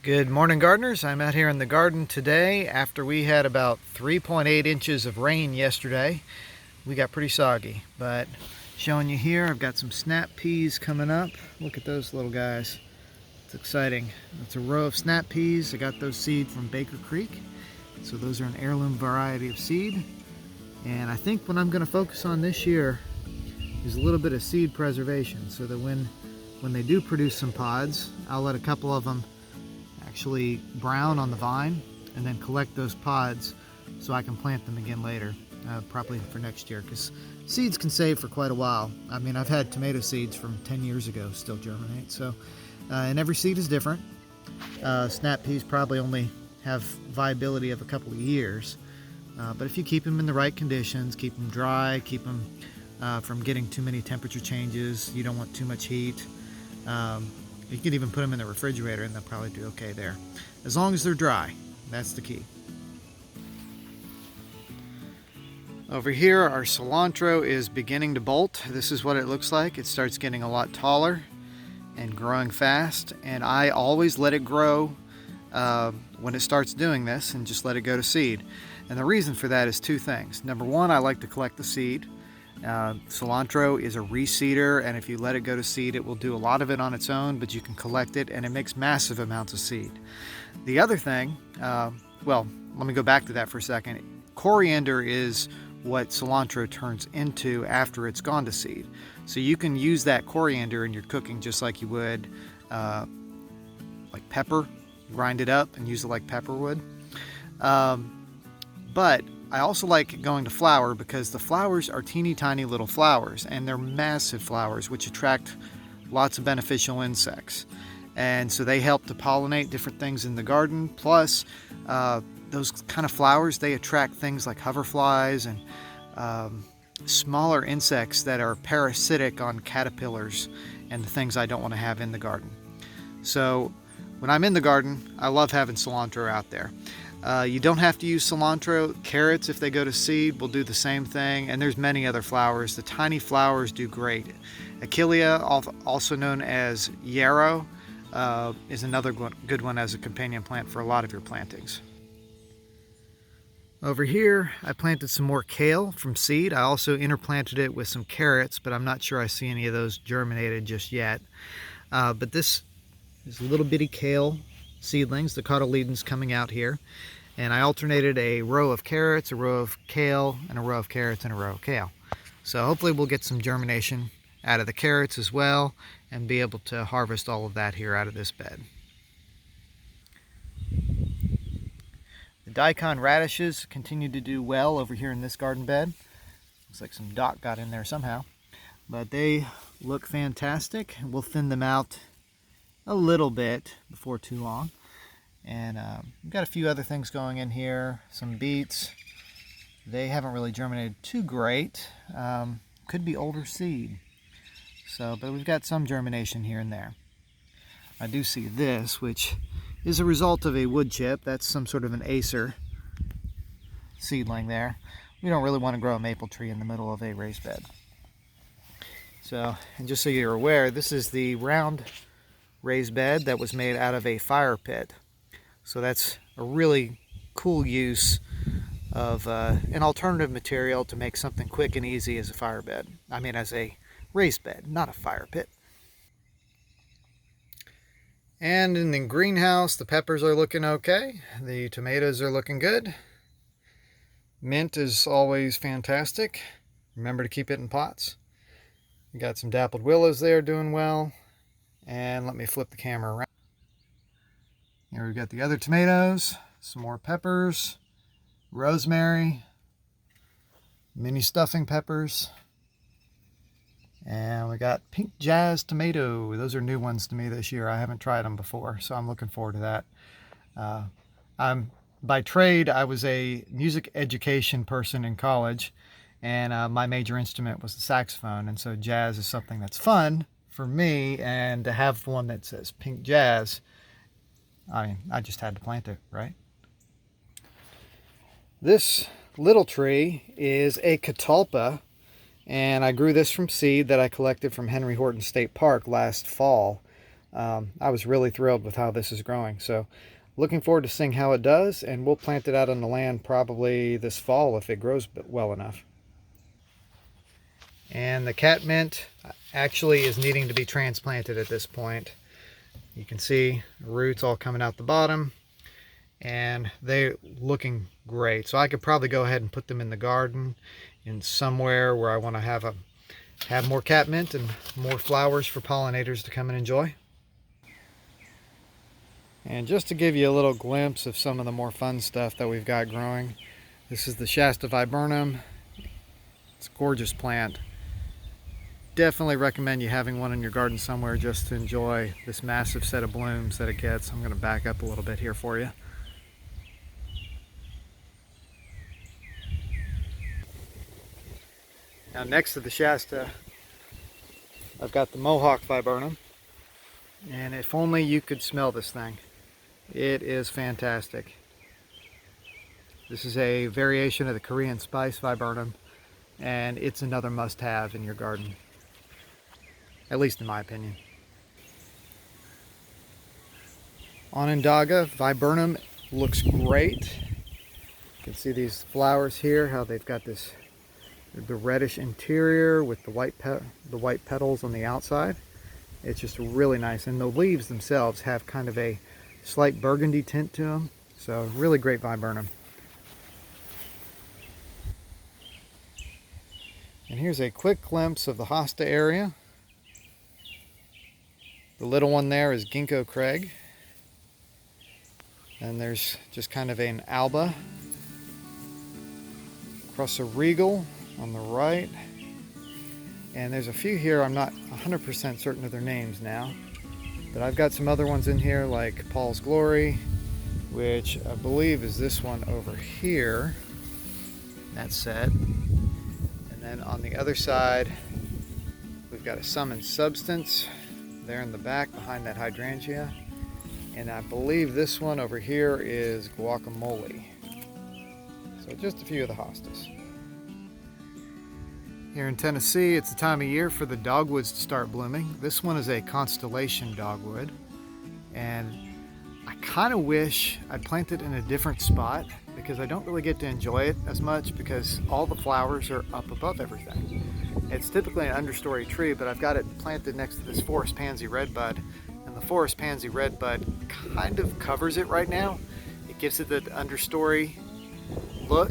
Good morning, gardeners. I'm out here in the garden today after we had about 3.8 inches of rain yesterday. We got pretty soggy, but showing you here, I've got some snap peas coming up. Look at those little guys. It's exciting. It's a row of snap peas. I got those seed from Baker Creek. So those are an heirloom variety of seed. And I think what I'm going to focus on this year is a little bit of seed preservation so that when they do produce some pods, I'll let a couple of them actually brown on the vine and then collect those pods so I can plant them again later, probably for next year, because seeds can save for quite a while. I mean, I've had tomato seeds from 10 years ago still germinate, so and every seed is different. Snap peas probably only have viability of a couple of years, but if you keep them in the right conditions, keep them dry, keep them from getting too many temperature changes, you don't want too much heat. You can even put them in the refrigerator and they'll probably do okay there. As long as they're dry, that's the key. Over here, our cilantro is beginning to bolt. This is what it looks like. It starts getting a lot taller and growing fast, and I always let it grow when it starts doing this and just let it go to seed. And the reason for that is two things. Number one, I like to collect the seed. Cilantro is a reseeder, and if you let it go to seed, it will do a lot of it on its own, but you can collect it and it makes massive amounts of seed. The other thing, well, let me go back to that for a second. Coriander is what cilantro turns into after it's gone to seed. So you can use that coriander in your cooking just like you would like pepper, grind it up and use it like pepper would. But I also like going to flower because the flowers are teeny tiny little flowers, and they're massive flowers which attract lots of beneficial insects. And so they help to pollinate different things in the garden. Plus, those kind of flowers, they attract things like hoverflies and smaller insects that are parasitic on caterpillars and the things I don't want to have in the garden. So when I'm in the garden, I love having cilantro out there. You don't have to use cilantro. Carrots, if they go to seed, will do the same thing. And there's many other flowers. The tiny flowers do great. Achillea, also known as yarrow, is another good one as a companion plant for a lot of your plantings. Over here, I planted some more kale from seed. I also interplanted it with some carrots, but I'm not sure I see any of those germinated just yet. But this is little bitty kale seedlings, the cotyledons coming out here, and I alternated a row of carrots, a row of kale, and a row of carrots, and a row of kale. So hopefully we'll get some germination out of the carrots as well and be able to harvest all of that here out of this bed. The daikon radishes continue to do well over here in this garden bed. Looks like some dock got in there somehow, but they look fantastic. We'll thin them out a little bit before too long. And we've got a few other things going in here. Some beets. They haven't really germinated too great. Could be older seed. So, but we've got some germination here and there. I do see this, which is a result of a wood chip. That's some sort of an acer seedling there. We don't really want to grow a maple tree in the middle of a raised bed. So, and just so you're aware, this is the round raised bed that was made out of a fire pit. So that's a really cool use of an alternative material to make something quick and easy as a fire bed. I mean, as a raised bed, not a fire pit. And in the greenhouse, the peppers are looking okay. The tomatoes are looking good. Mint is always fantastic. Remember to keep it in pots. We got some dappled willows there doing well. And let me flip the camera around. Here we've got the other tomatoes, some more peppers, rosemary, mini stuffing peppers, and we got pink jazz tomato. Those are new ones to me this year. I haven't tried them before, so I'm looking forward to that. By trade, I was a music education person in college, and my major instrument was the saxophone, and so jazz is something that's fun for me, and to have one that says pink jazz, I mean, I just had to plant it, right? This little tree is a Catalpa, and I grew this from seed that I collected from Henry Horton State Park last fall. I was really thrilled with how this is growing. So looking forward to seeing how it does, and we'll plant it out on the land probably this fall if it grows well enough. And the catmint actually is needing to be transplanted at this point. You can see roots all coming out the bottom, and they're looking great. So I could probably go ahead and put them in the garden in somewhere where I want to have more catmint and more flowers for pollinators to come and enjoy. And just to give you a little glimpse of some of the more fun stuff that we've got growing, this is the Shasta Viburnum. It's a gorgeous plant. Definitely recommend you having one in your garden somewhere just to enjoy this massive set of blooms that it gets. I'm going to back up a little bit here for you. Now next to the Shasta, I've got the Mohawk Viburnum. And if only you could smell this thing. It is fantastic. This is a variation of the Korean spice viburnum, and it's another must-have in your garden, at least in my opinion. Onondaga Viburnum looks great. You can see these flowers here, how they've got the reddish interior with the white petals on the outside. It's just really nice, and the leaves themselves have kind of a slight burgundy tint to them, so really great viburnum. And here's a quick glimpse of the Hosta area. The little one there is Ginkgo Craig, and there's just kind of an alba, across a regal on the right, and there's a few here I'm not 100% certain of their names now. But I've got some other ones in here like Paul's Glory, which I believe is this one over here. That's set. And then on the other side, we've got a Summon Substance there in the back behind that hydrangea. And I believe this one over here is Guacamole. So just a few of the hostas. Here in Tennessee, it's the time of year for the dogwoods to start blooming. This one is a Constellation dogwood, and I kind of wish I'd planted in a different spot because I don't really get to enjoy it as much because all the flowers are up above everything. It's typically an understory tree, but I've got it planted next to this forest pansy redbud, and the forest pansy redbud kind of covers it right now. It gives it the understory look.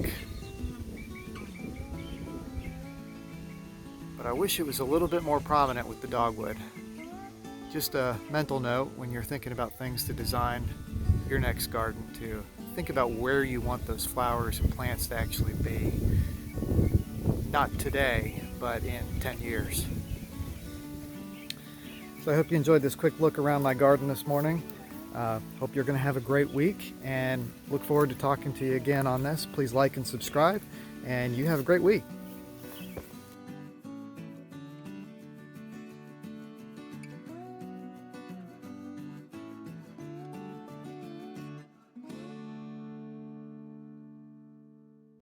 But I wish it was a little bit more prominent with the dogwood. Just a mental note when you're thinking about things to design your next garden, to think about where you want those flowers and plants to actually be. Not today, but in 10 years. So I hope you enjoyed this quick look around my garden this morning. Hope you're going to have a great week, and look forward to talking to you again on this. Please like and subscribe, and you have a great week.